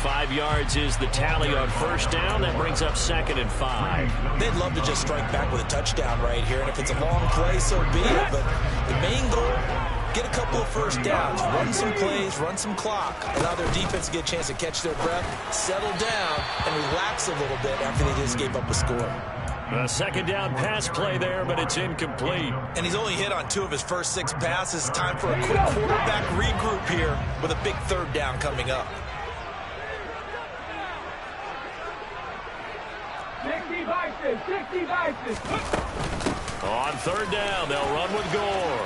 5 yards is the tally on first down. That brings up 2nd and 5. They'd love to just strike back with a touchdown right here, and if it's a long play, so be it. But the main goal, get a couple of first downs, run some plays, run some clock, allow their defense to get a chance to catch their breath, settle down, and relax a little bit after they just gave up a score. A 2nd down pass play there, but it's incomplete. And he's only hit on 2 of his first 6 passes. Time for a quick quarterback regroup here with a big 3rd down coming up. 60 vices. On 3rd down, they'll run with Gore.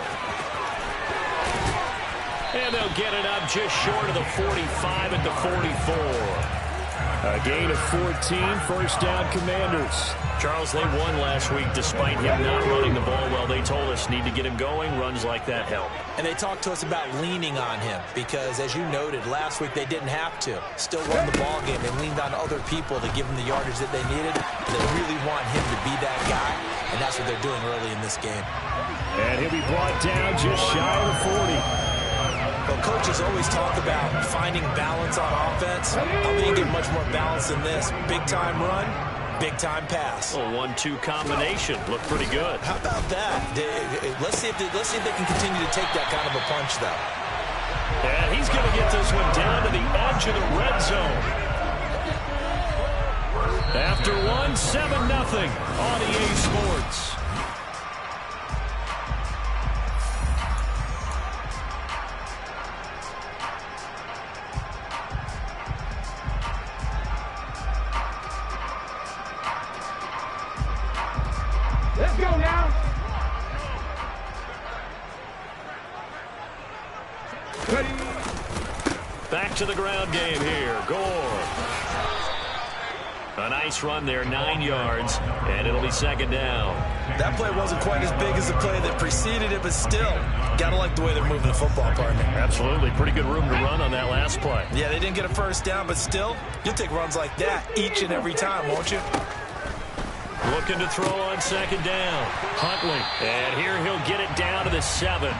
And they'll get it up just short of the 45 at the 44. A gain of 14, first down Commanders. Charles, they won last week despite him not running the ball well. They told us need to get him going. Runs like that help. And they talked to us about leaning on him because, as you noted, last week they didn't have to. Still won the ball game. They leaned on other people to give them the yardage that they needed. They really want him to be that guy, and that's what they're doing early in this game. And he'll be brought down just shy of the 40. Well, coaches always talk about finding balance on offense. I think you get much more balance than this. Big-time run, big-time pass. A 1-2 combination. Looked pretty good. How about that? Let's see if they can continue to take that kind of a punch, though. And he's going to get this one down to the edge of the red zone. After 7-0 on EA Sports. Let's go now. Ready. Back to the ground game here. Gore. A nice run there, 9 yards, and it'll be 2nd down. That play wasn't quite as big as the play that preceded it, but still, gotta like the way they're moving the football, partner. Absolutely. Pretty good room to run on that last play. Yeah, they didn't get a first down, but still, you'll take runs like that each and every time, won't you? Looking to throw on 2nd down. Huntley. And here he'll get it down to the 7.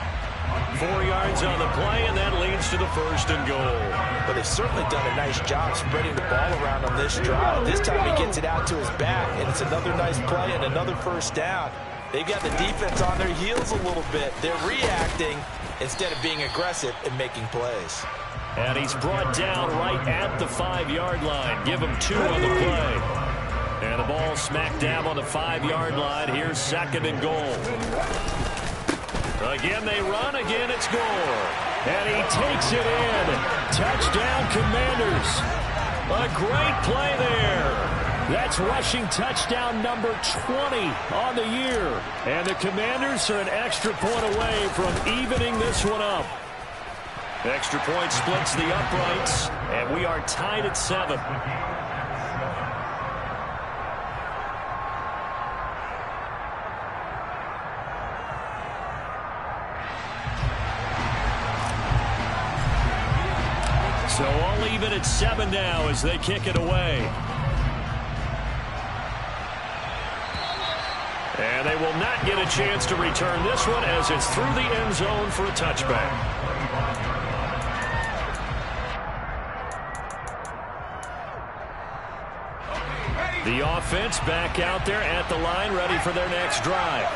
4 yards on the play, and that leads to the 1st and goal. But they've certainly done a nice job spreading the ball around on this drive. This time he gets it out to his back, and it's another nice play and another first down. They've got the defense on their heels a little bit. They're reacting instead of being aggressive and making plays. And he's brought down right at the 5-yard line. Give him 2 on the play. And the ball smack dab on the 5-yard line. Here's 2nd and goal. Again they run. Again it's Gore. And he takes it in. Touchdown Commanders. A great play there. That's rushing touchdown number 20 on the year. And the Commanders are an extra point away from evening this one up. Extra point splits the uprights. And we are tied at 7. So all even at 7 now as they kick it away. And they will not get a chance to return this one as it's through the end zone for a touchback. The offense back out there at the line, ready for their next drive.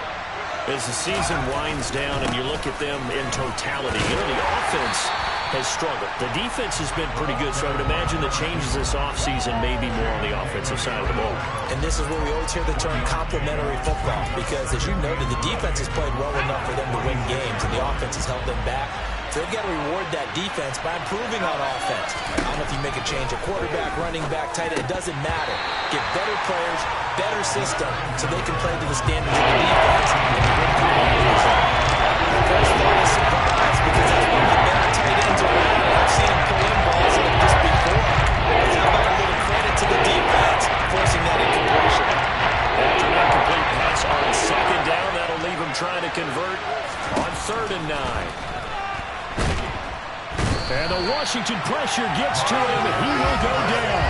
As the season winds down and you look at them in totality, the offense has struggled. The defense has been pretty good, so I would imagine the changes this offseason may be more on the offensive side of the ball. And this is where we always hear the term complementary football, because as you noted, the defense has played well enough for them to win games, and the offense has held them back. So they've got to reward that defense by improving on offense. I don't know if you make a change, a quarterback, running back, tight end, it doesn't matter. Get better players, better system, so they can play to the standards of the defense and win competition. The first one is surprise, because that's one of the better tight ends around. I've seen him pull in balls like this before. How about a little credit to the defense forcing that incompletion? After an incomplete pass on 2nd down, that'll leave him trying to convert on 3rd and 9. And the Washington pressure gets to him. He will go down.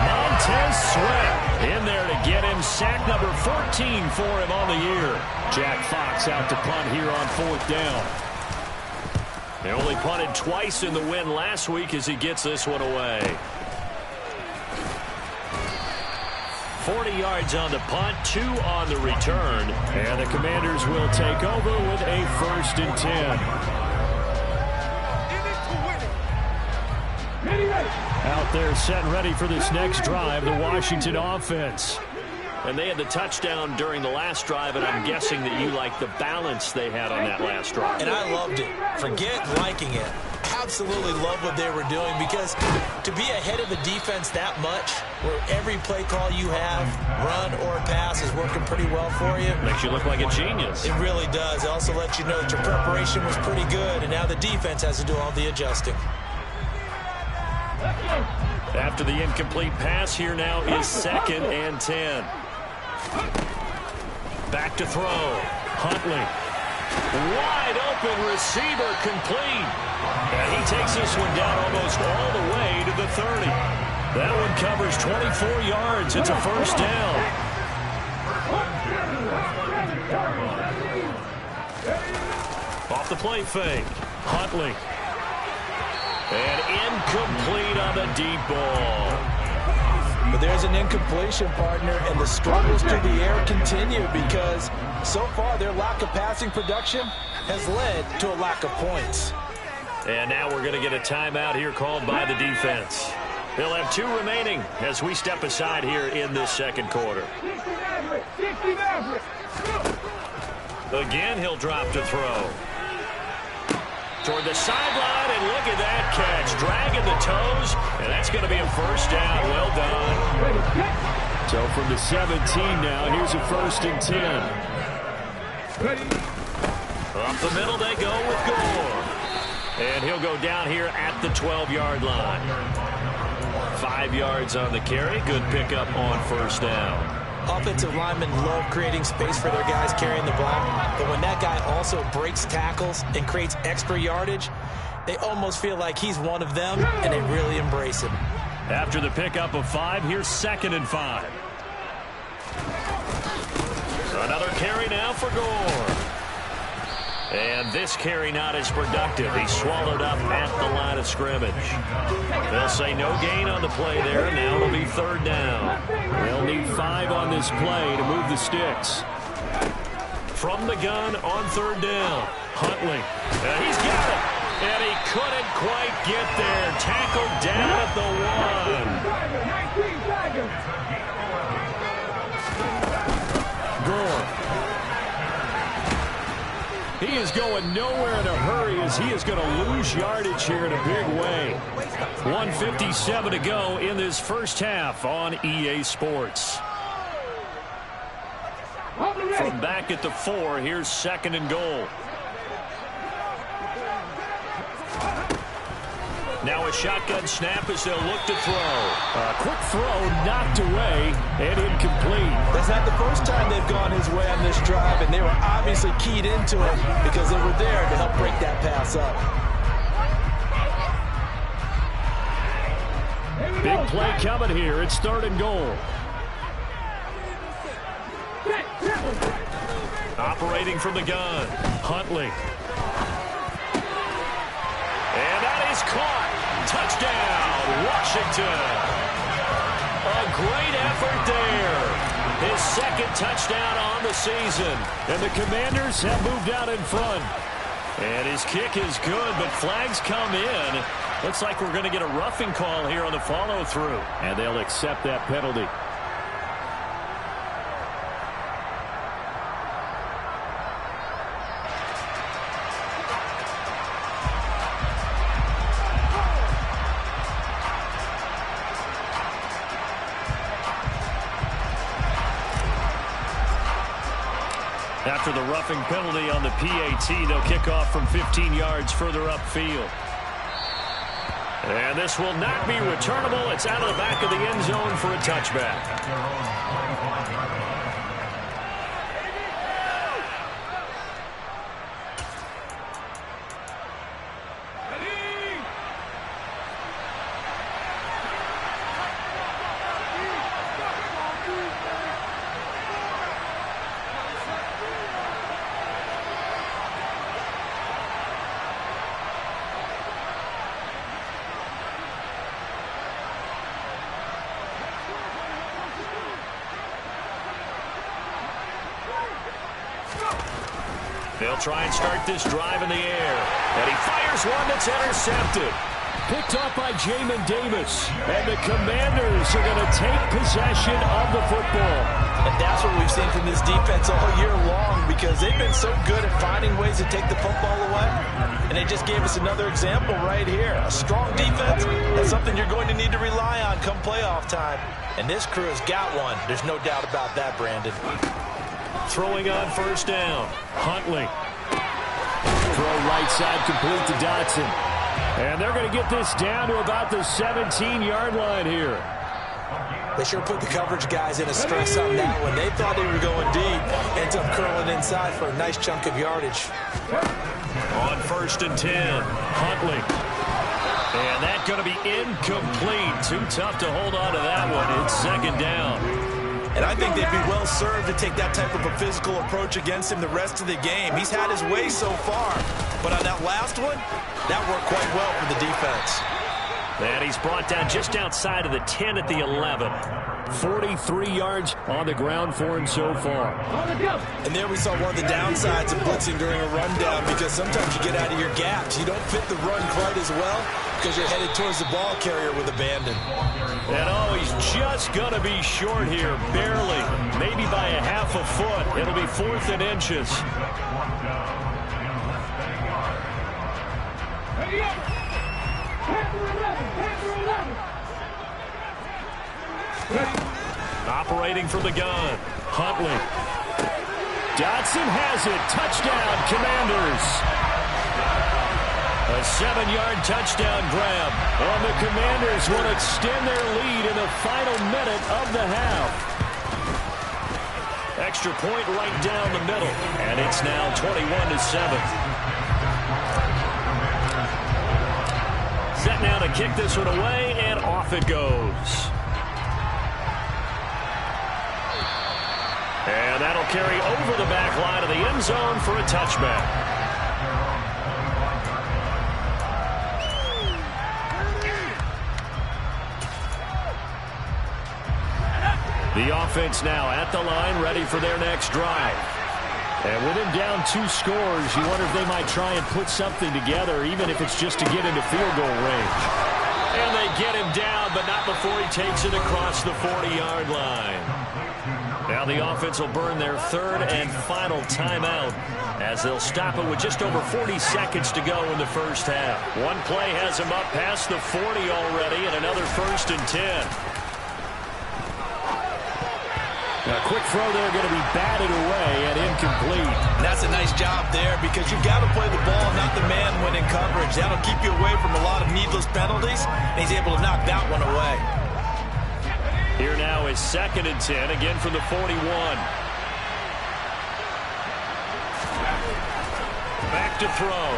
Montez Sweat in there to get him sack number 14 for him on the year. Jack Fox out to punt here on 4th down. They only punted twice in the win last week as he gets this one away. 40 yards on the punt, 2 on the return. And the Commanders will take over with a 1st and 10. Out there set and ready for this next drive, the Washington offense. And they had the touchdown during the last drive, and I'm guessing that you like the balance they had on that last drive. And I loved it. Forget liking it. Absolutely love what they were doing, because to be ahead of the defense that much, where every play call you have, run or pass, is working pretty well for you. Makes you look like a genius. It really does. It also lets you know that your preparation was pretty good, and now the defense has to do all the adjusting. After the incomplete pass, here now is 2nd and 10. Back to throw. Huntley. Wide open receiver, complete. And he takes this one down almost all the way to the 30. That one covers 24 yards. It's a 1st down. Off the play fake. Huntley. And incomplete on the deep ball. But there's an incompletion, partner, and the struggles through the air continue, because so far their lack of passing production has led to a lack of points. And now we're going to get a timeout here called by the defense. They'll have 2 remaining as we step aside here in this 2nd quarter. Again, he'll drop to throw. Toward the sideline, and look at that catch. Dragging the toes, and that's going to be a 1st down. Well done. So from the 17 now, here's a 1st and 10. Up the middle they go with Gore. And he'll go down here at the 12-yard line. 5 yards on the carry. Good pickup on 1st down. Offensive linemen love creating space for their guys carrying the ball, but when that guy also breaks tackles and creates extra yardage, they almost feel like he's one of them, and they really embrace him. After the pickup of 5, here's 2nd and 5. Another carry now for Gore. And this carry not as productive. He's swallowed up at the line of scrimmage. They'll say no gain on the play there. Now it'll be 3rd down. They'll need 5 on this play to move the sticks. From the gun on 3rd down. Huntley. He's got it. And he couldn't quite get there. Tackled down at the 1. Gore. He is going nowhere in a hurry, as he is going to lose yardage here in a big way. 1:57 to go in this 1st half on EA Sports. From back at the 4, here's 2nd and goal. Now a shotgun snap as they'll look to throw. A quick throw knocked away and incomplete. That's not the first time they've gone his way on this drive, and they were obviously keyed into it because they were there to help break that pass up. Big play coming here. It's 3rd and goal. Operating from the gun. Huntley. And that is caught. Touchdown, Washington. A great effort there. His 2nd touchdown on the season. And the Commanders have moved out in front. And his kick is good, but flags come in. Looks like we're going to get a roughing call here on the follow-through. And they'll accept that penalty. After the roughing penalty on the PAT, they'll kick off from 15 yards further upfield. And this will not be returnable. It's out of the back of the end zone for a touchback. They'll try and start this drive in the air. And he fires one that's intercepted. Picked up by Jamin Davis. And the Commanders are going to take possession of the football. And that's what we've seen from this defense all year long, because they've been so good at finding ways to take the football away. And they just gave us another example right here. A strong defense, that's something you're going to need to rely on come playoff time. And this crew has got one. There's no doubt about that, Brandon. Throwing on first down. Huntley. Throw right side complete to Dotson. And they're going to get this down to about the 17-yard line here. They sure put the coverage guys in a stress on that one. They thought they were going deep. Ends up curling inside for a nice chunk of yardage. On first and 10, Huntley. And that's going to be incomplete. Too tough to hold on to that one. It's second down. And I think they'd be well served to take that type of a physical approach against him the rest of the game. He's had his way so far. But on that last one, that worked quite well for the defense. And he's brought down just outside of the 10 at the 11. 43 yards on the ground for him so far. And there we saw one of the downsides of blitzing during a rundown, because sometimes you get out of your gaps. You don't fit the run quite as well because you're headed towards the ball carrier with abandon. And oh, he's just going to be short here, barely. Maybe by a half a foot. It'll be 4th and inches. Operating from the gun, Huntley. Dotson has it. Touchdown, Commanders. A 7-yard touchdown grab. And the Commanders will extend their lead in the final minute of the half. Extra point right down the middle. And it's now 21-7. Set now to kick this one away, and off it goes. And that'll carry over the back line of the end zone for a touchback. The offense now at the line, ready for their next drive. And with him down 2 scores, you wonder if they might try and put something together, even if it's just to get into field goal range. And they get him down, but not before he takes it across the 40-yard line. Now the offense will burn their 3rd and final timeout, as they'll stop it with just over 40 seconds to go in the first half. One play has them up past the 40 already, and another 1st and 10. A quick throw there, going to be batted away and incomplete. And that's a nice job there, because you've got to play the ball, not the man when in coverage. That'll keep you away from a lot of needless penalties, and he's able to knock that one away. Here now is 2nd and 10, again from the 41. Back to throw.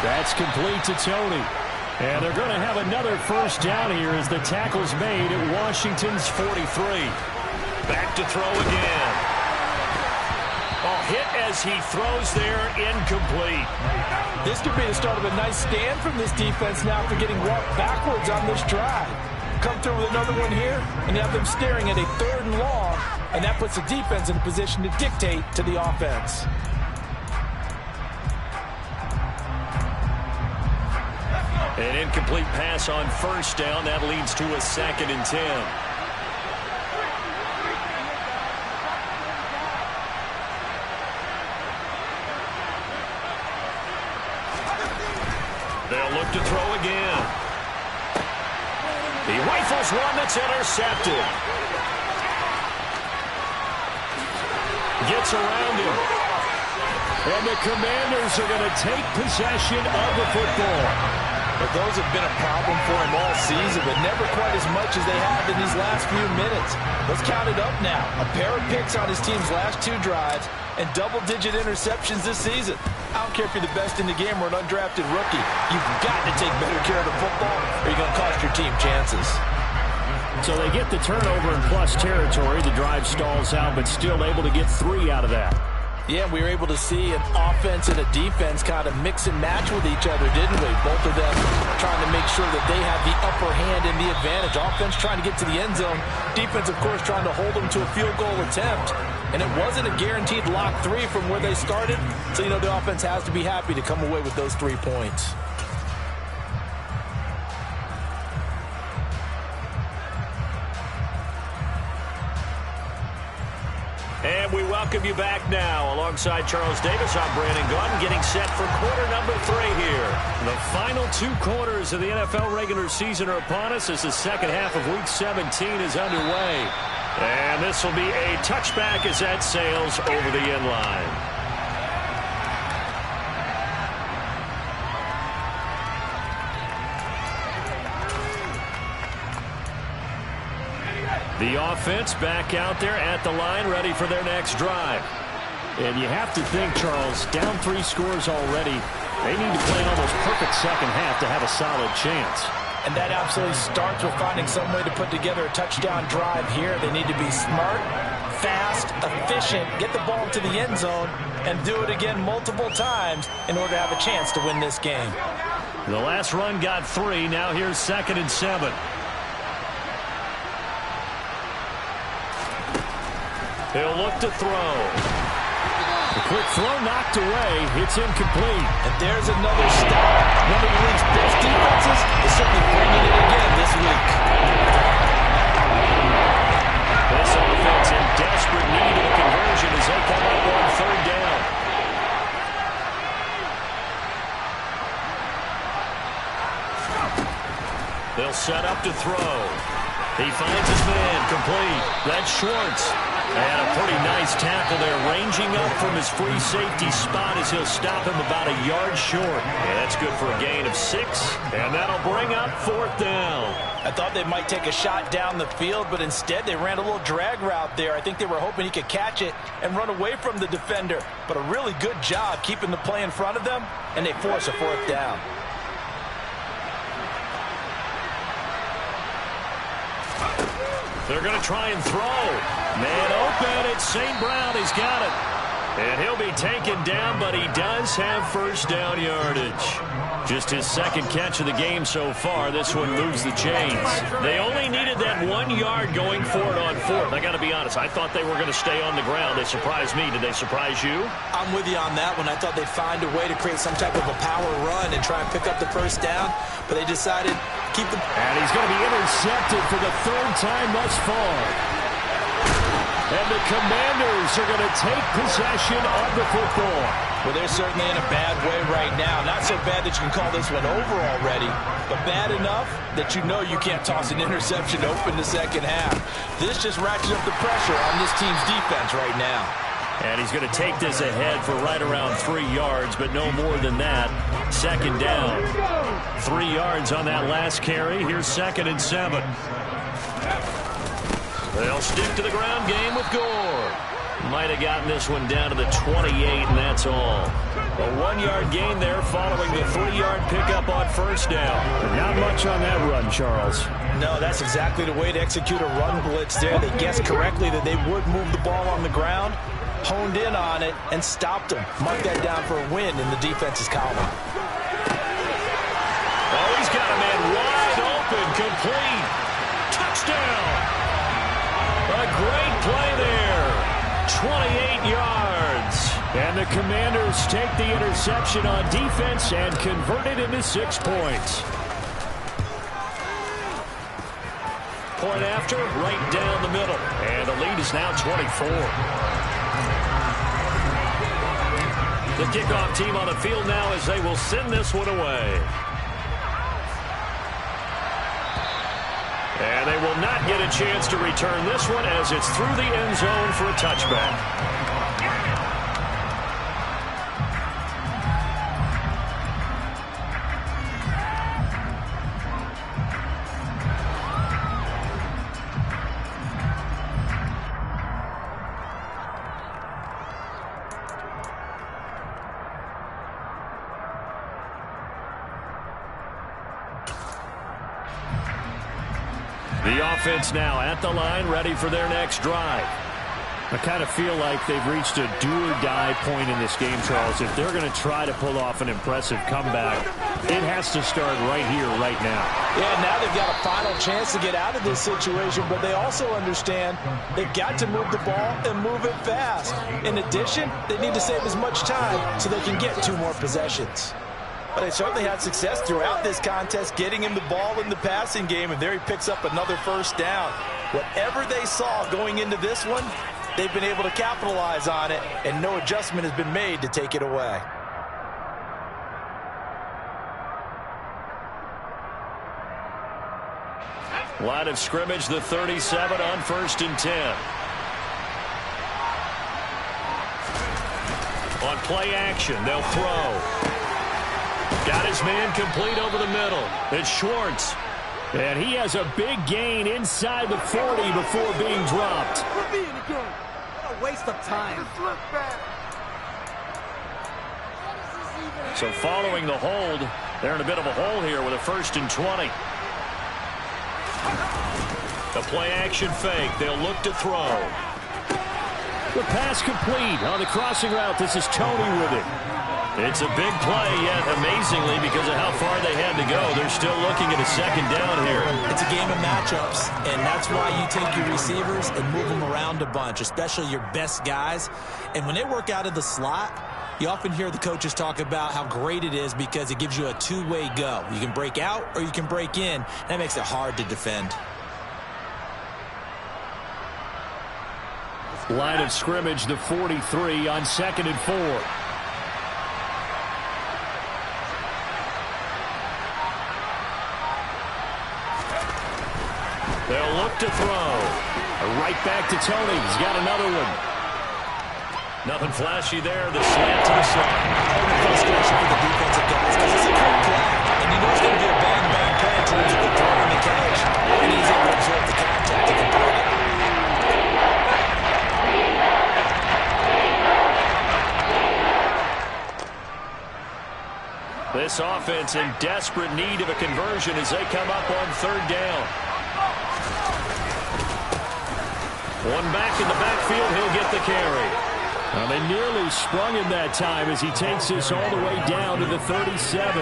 That's complete to Tony. And they're going to have another first down here as the tackle's made at Washington's 43. Back to throw again. Oh, hit as he throws there, incomplete. This could be the start of a nice stand from this defense now for getting walked backwards on this drive. Come through with another one here, and you have them staring at a 3rd and long, and that puts the defense in a position to dictate to the offense. An incomplete pass on first down. That leads to a 2nd and 10. They'll look to throw again. He rifles one that's intercepted. Gets around him. And the Commanders are going to take possession of the football. But those have been a problem for him all season, but never quite as much as they have in these last few minutes. Let's count it up now. A pair of picks on his team's last 2 drives and double-digit interceptions this season. I don't care if you're the best in the game or an undrafted rookie. You've got to take better care of the football, or you're going to cost your team chances. So they get the turnover in plus territory. The drive stalls out, but still able to get 3 out of that. Yeah, we were able to see an offense and a defense kind of mix and match with each other, didn't we? Both of them trying to make sure that they have the upper hand and the advantage. Offense trying to get to the end zone. Defense, of course, trying to hold them to a field goal attempt. And it wasn't a guaranteed lock 3 from where they started. So, you know, the offense has to be happy to come away with those 3 points. And we welcome you back now. Alongside Charles Davis, I'm Brandon Gaudin, getting set for quarter number 3 here. The final 2 quarters of the NFL regular season are upon us as the second half of Week 17 is underway. And this will be a touchback as that sails over the end line. The offense back out there at the line, ready for their next drive. And you have to think, Charles, down 3 scores already. They need to play an almost perfect second half to have a solid chance. And that absolutely starts with finding some way to put together a touchdown drive here. They need to be smart, fast, efficient, get the ball to the end zone, and do it again multiple times in order to have a chance to win this game. The last run got 3. Now here's 2nd and 7. He'll look to throw. The quick throw knocked away. It's incomplete. And there's another stop. One of the league's best defenses is certainly bringing it again this week. This offense in desperate need of a conversion as they come up on 3rd down. They'll set up to throw. He finds his man, complete. That's Schwartz. And a pretty nice tackle there, ranging up from his free safety spot as he'll stop him about a yard short. And that's good for a gain of 6, and that'll bring up 4th down. I thought they might take a shot down the field, but instead they ran a little drag route there. I think they were hoping he could catch it and run away from the defender. But a really good job keeping the play in front of them, and they force a 4th down. They're going to try and throw. Man open, it's St. Brown. He's got it. And he'll be taken down, but he does have 1st down yardage. Just his 2nd catch of the game so far. This one moves the chains. They only needed that 1 yard going forward on 4th. I got to be honest, I thought they were going to stay on the ground. They surprised me. Did they surprise you? I'm with you on that one. I thought they'd find a way to create some type of a power run and try and pick up the 1st down, but they decided to keep the... And he's going to be intercepted for the 3rd time thus far. And the Commanders are going to take possession of the football. Well, they're certainly in a bad way right now. Not so bad that you can call this one over already, but bad enough that you know you can't toss an interception to open the second half. This just ratchets up the pressure on this team's defense right now. And he's going to take this ahead for right around 3 yards, but no more than that. 2nd down. 3 yards on that last carry. Here's 2nd and 7. They'll stick to the ground game with Gore. Might have gotten this one down to the 28, and that's all. A 1-yard gain there following the 3-yard pickup on 1st down. Not much on that run, Charles. No, that's exactly the way to execute a run blitz there. They guessed correctly that they would move the ball on the ground, honed in on it, and stopped them. Mark that down for a win in the defense's column. Oh, he's got a man wide open, complete. Touchdown. A great play there. 28 yards. And the Commanders take the interception on defense and convert it into 6 points. Point after, right down the middle. And the lead is now 24. The kickoff team on the field now as they will send this one away. And they will not get a chance to return this one as it's through the end zone for a touchback. The offense now at the line, ready for their next drive. I kind of feel like they've reached a do-or-die point in this game, Charles. If they're going to try to pull off an impressive comeback, it has to start right here, right now. Yeah, now they've got a final chance to get out of this situation, but they also understand they've got to move the ball and move it fast. In addition, they need to save as much time so they can get 2 more possessions. But they certainly had success throughout this contest, getting him the ball in the passing game, and there he picks up another first down. Whatever they saw going into this one, they've been able to capitalize on it, and no adjustment has been made to take it away. Line of scrimmage, the 37 on 1st and 10. On play action, they'll throw. Got his man complete over the middle. It's Schwartz. And he has a big gain inside the 40 before being dropped. What a waste of time. So following the hold, they're in a bit of a hole here with a 1st and 20. The play action fake. They'll look to throw. The pass complete on the crossing route. This is Tony with it. It's a big play, yet amazingly, because of how far they had to go, they're still looking at a 2nd down here. It's a game of matchups, and that's why you take your receivers and move them around a bunch, especially your best guys. And when they work out of the slot, you often hear the coaches talk about how great it is because it gives you a 2-way go. You can break out or you can break in. That makes it hard to defend. Line of scrimmage, the 43 on 2nd and 4. They'll look to throw. Right back to Tony. He's got another one. Nothing flashy there. The slant to the side. Frustration for the defensive guys because it's a quick play. And you know it's going to be a bang-bang play in terms of the throw and the catch. And he's able to absorb the contact to complete it. This offense in desperate need of a conversion as they come up on 3rd down. One back in the backfield, he'll get the carry. Well, they nearly sprung him that time as he takes this all the way down to the 37.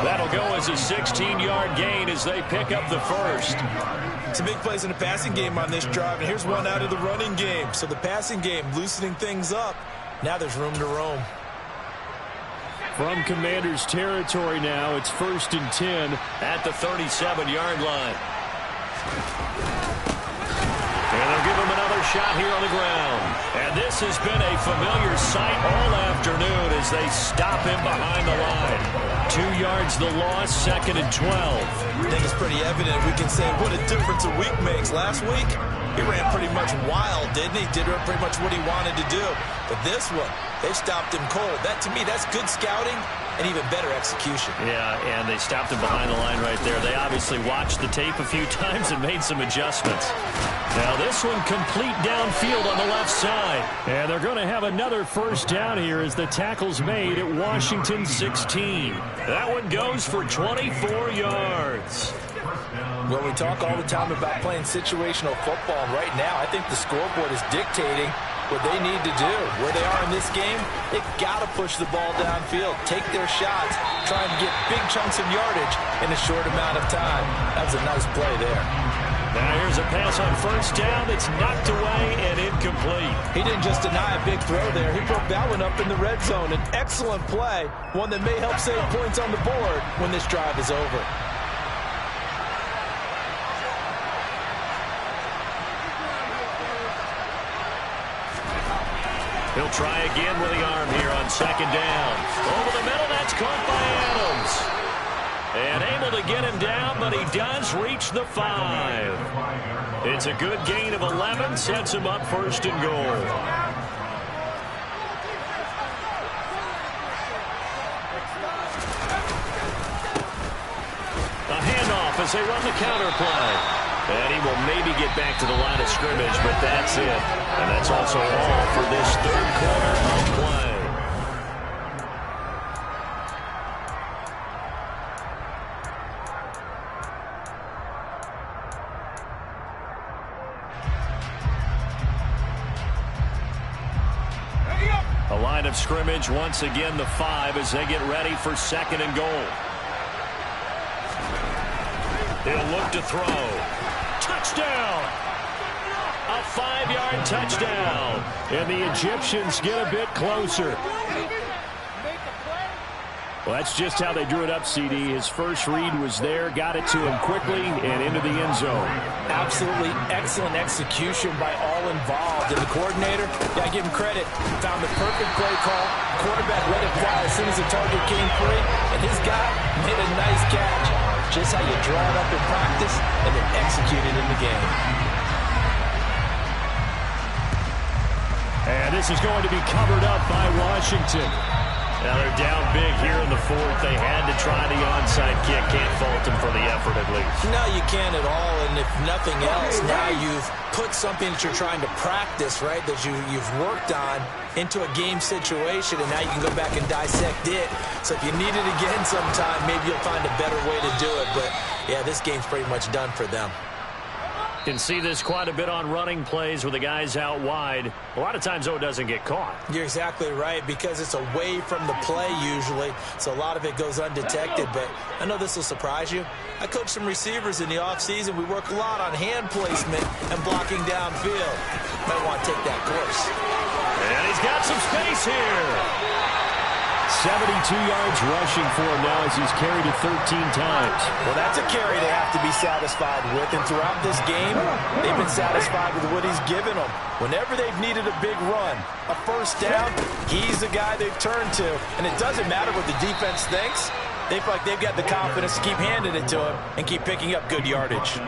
That'll go as a 16-yard gain as they pick up the 1st. Some big plays in the passing game on this drive, and here's one out of the running game. So the passing game loosening things up. Now there's room to roam. From Commanders territory now, it's 1st and 10 at the 37-yard line. And they'll give him another shot here on the ground. And this has been a familiar sight all afternoon as they stop him behind the line. 2 yards the loss, 2nd and 12. I think it's pretty evident. We can say what a difference a week makes. Last week, he ran pretty much wild, didn't he? Did pretty much what he wanted to do. But this one, they stopped him cold. That, to me, that's good scouting and even better execution. Yeah, and they stopped him behind the line right there. They obviously watched the tape a few times and made some adjustments. Now this one complete downfield on the left side. And they're going to have another 1st down here as the tackle's made at Washington 16. That one goes for 24 yards. Well, we talk all the time about playing situational football. Right now, I think the scoreboard is dictating what they need to do. Where they are in this game, they've got to push the ball downfield, take their shots, try and get big chunks of yardage in a short amount of time. That's a nice play there. Now here's a pass on 1st down that's knocked away and incomplete. He didn't just deny a big throw there. He broke that one up in the red zone. An excellent play, one that may help save points on the board when this drive is over. He'll try again with the arm here on 2nd down. Over the middle, that's caught by Adams. And able to get him down, but he does reach the 5. It's a good gain of 11, sets him up 1st and goal. A handoff as they run the counter play. And he will maybe get back to the line of scrimmage, but that's it. And that's also all for this 3rd quarter of play. of scrimmage, once again the 5 as they get ready for 2nd and goal. He'll look to throw. Touchdown! A 5-yard touchdown. And the Egyptians get a bit closer. Well, that's just how they drew it up, CD. His first read was there, got it to him quickly, and into the end zone. Absolutely excellent execution by all involved. And the coordinator, got to give him credit, found the perfect play call. Quarterback let it fly as soon as the target came free, and his guy made a nice catch. Just how you draw it up in practice and then execute it in the game. And this is going to be covered up by Washington. Now they're down big here in the 4th. They had to try the onside kick. Can't fault them for the effort at least. No, you can't at all. And if nothing else, now you've put something that you're trying to practice, right, that you've worked on into a game situation, and now you can go back and dissect it. So if you need it again sometime, maybe you'll find a better way to do it. But, yeah, this game's pretty much done for them. Can see this quite a bit on running plays with the guys out wide. A lot of times, though, it doesn't get caught. You're exactly right, because it's away from the play usually, so a lot of it goes undetected. But I know this will surprise you. I coach some receivers in the offseason. We work a lot on hand placement and blocking downfield. Might want to take that course. And he's got some space here. 72 yards rushing for him now as he's carried it 13 times. Well, that's a carry they have to be satisfied with. And throughout this game, they've been satisfied with what he's given them. Whenever they've needed a big run, a first down, he's the guy they've turned to. And it doesn't matter what the defense thinks. They feel like they've got the confidence to keep handing it to him and keep picking up good yardage.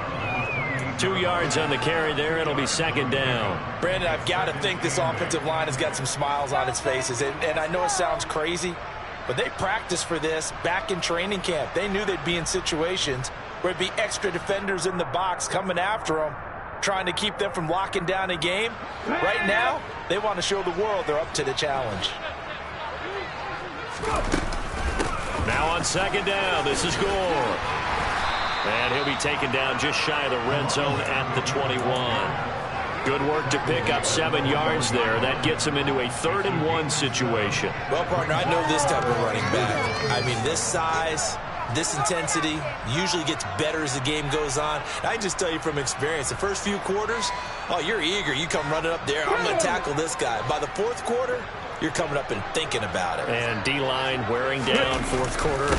2 yards on the carry there. It'll be 2nd down. Brandon, I've got to think this offensive line has got some smiles on its faces. And I know it sounds crazy, but they practiced for this back in training camp. They knew they'd be in situations where it'd be extra defenders in the box coming after them, trying to keep them from locking down a game. Right now, they want to show the world they're up to the challenge. Now on 2nd down, this is Gore. And he'll be taken down just shy of the red zone at the 21. Good work to pick up 7 yards there. That gets him into a 3rd and 1 situation. Well, partner, I know this type of running back. I mean, this size, this intensity usually gets better as the game goes on. I can just tell you from experience, the first few quarters, oh, you're eager. You come running up there. I'm going to tackle this guy. By the 4th quarter, you're coming up and thinking about it. And D-line wearing down 4th quarter.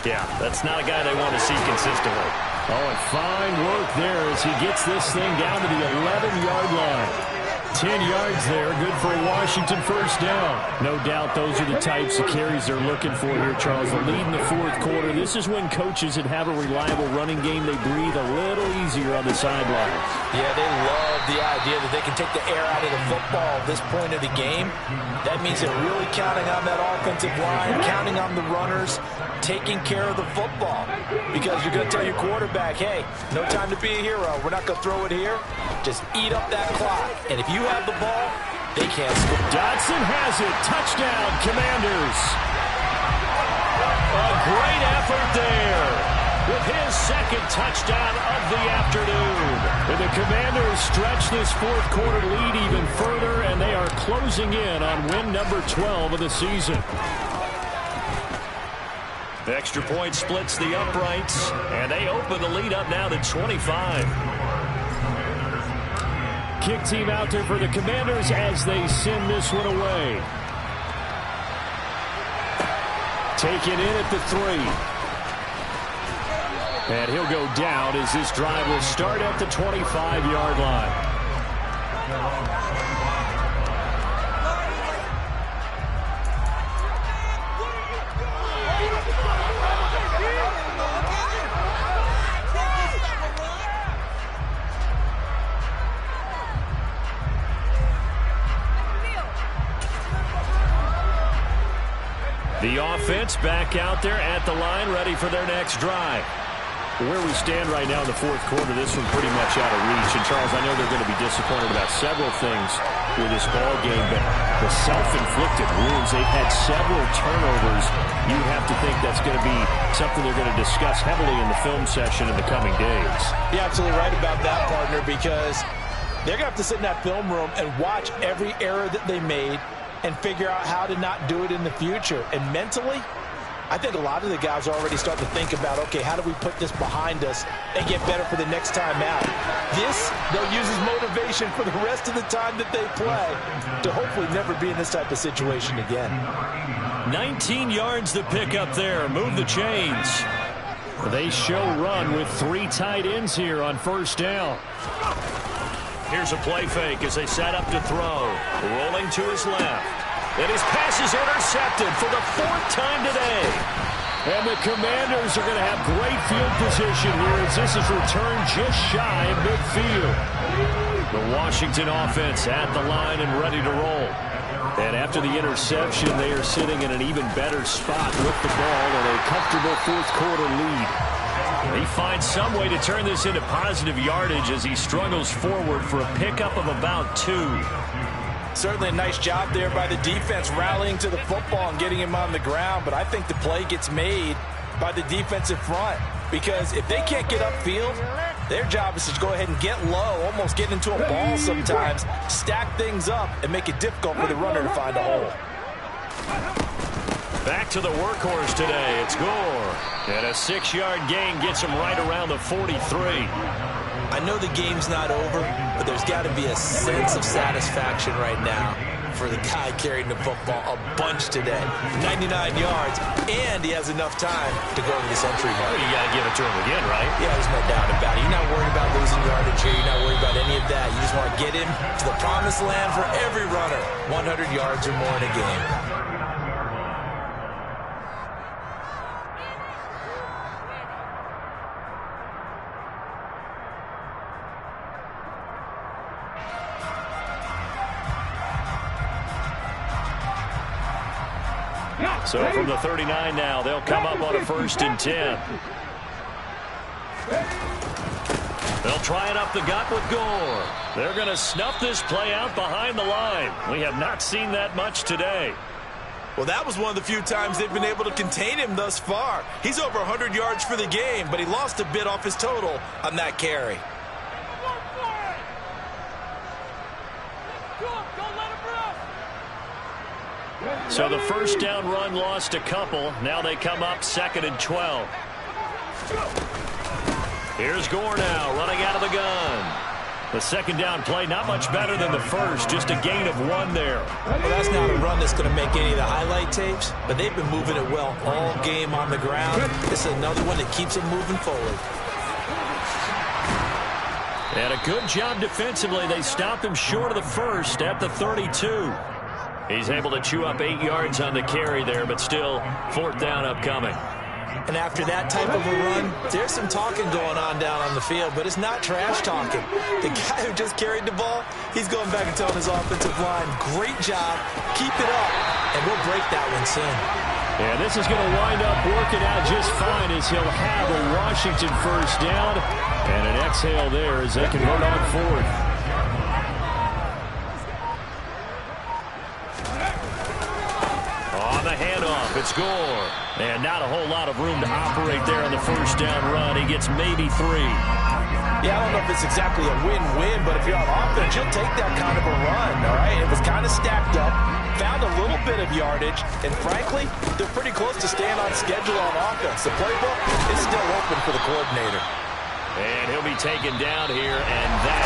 Yeah, that's not a guy they want to see consistently. Oh, and fine work there as he gets this thing down to the 11-yard line. 10 yards there, good for a Washington first down. No doubt those are the types of carries they're looking for here, Charles. The lead in the 4th quarter. This is when coaches that have a reliable running game, they breathe a little easier on the sidelines. Yeah, they love the idea that they can take the air out of the football at this point of the game. That means they're really counting on that offensive line, counting on the runners, taking care of the football. Because you're going to tell your quarterback, hey, no time to be a hero. We're not going to throw it here. Just eat up that clock. And if you have the ball, they can't score. Dotson has it. Touchdown, Commanders. A great effort there with his 2nd touchdown of the afternoon. And the Commanders stretch this 4th quarter lead even further, and they are closing in on win number 12 of the season. The extra point splits the uprights, and they open the lead up now to 25. Kick team out there for the Commanders as they send this one away. Taken in at the 3. And he'll go down as this drive will start at the 25-yard line. The offense back out there at the line, ready for their next drive. Where we stand right now in the 4th quarter, this one pretty much out of reach. And, Charles, I know they're going to be disappointed about several things with this ball game, but the self-inflicted wounds, they've had several turnovers. You have to think that's going to be something they're going to discuss heavily in the film session in the coming days. You're absolutely right about that, partner, because they're going to have to sit in that film room and watch every error that they made, and figure out how to not do it in the future. And mentally, I think a lot of the guys are already starting to think about, okay, how do we put this behind us and get better for the next time out? This, they'll use as motivation for the rest of the time that they play to hopefully never be in this type of situation again. 19 yards to pick up there. Move the chains. They show run with 3 tight ends here on first down. Here's a play fake as they set up to throw. Rolling to his left. And his pass is intercepted for the 4th time today. And the Commanders are going to have great field position here as this is returned just shy of midfield. The Washington offense at the line and ready to roll. And after the interception, they are sitting in an even better spot with the ball and a comfortable 4th quarter lead. He finds some way to turn this into positive yardage as he struggles forward for a pickup of about 2. Certainly a nice job there by the defense rallying to the football and getting him on the ground, but I think the play gets made by the defensive front because if they can't get upfield, their job is to go ahead and get low, almost get into a ball sometimes, stack things up, and make it difficult for the runner to find a hole. Back to the workhorse today. It's Gore. And a 6-yard gain gets him right around the 43. I know the game's not over, but there's got to be a sense of satisfaction right now for the guy carrying the football a bunch today. 99 yards, and he has enough time to go over the century mark. You got to give it to him again, right? Yeah, there's no doubt about it. You're not worried about losing yardage here. You're not worried about any of that. You just want to get him to the promised land for every runner. 100 yards or more in a game. So from the 39 now, they'll come up on a 1st and 10. They'll try it up the gut with Gore. They're going to snuff this play out behind the line. We have not seen that much today. Well, that was one of the few times they've been able to contain him thus far. He's over 100 yards for the game, but he lost a bit off his total on that carry. So the 1st down run lost a couple. Now they come up 2nd and 12. Here's Gore now running out of the gun. The 2nd down play not much better than the first. Just a gain of 1 there. Well, that's not a run that's going to make any of the highlight tapes, but they've been moving it well all game on the ground. This is another one that keeps them moving forward. And a good job defensively. They stop him short of the first at the 32. He's able to chew up 8 yards on the carry there, but still 4th down upcoming. And after that type of a run, there's some talking going on down on the field, but it's not trash talking. The guy who just carried the ball, he's going back and telling his offensive line, great job, keep it up, and we'll break that one soon. Yeah, this is going to wind up working out just fine as he'll have a Washington 1st down and an exhale there as they convert on 4th. On the handoff, it's Gore. And not a whole lot of room to operate there on the 1st down run. He gets maybe 3. Yeah, I don't know if it's exactly a win-win, but if you're on offense, you'll take that kind of a run, all right? It was kind of stacked up, found a little bit of yardage, and frankly, they're pretty close to staying on schedule on offense. The playbook is still open for the coordinator. And he'll be taken down here, and that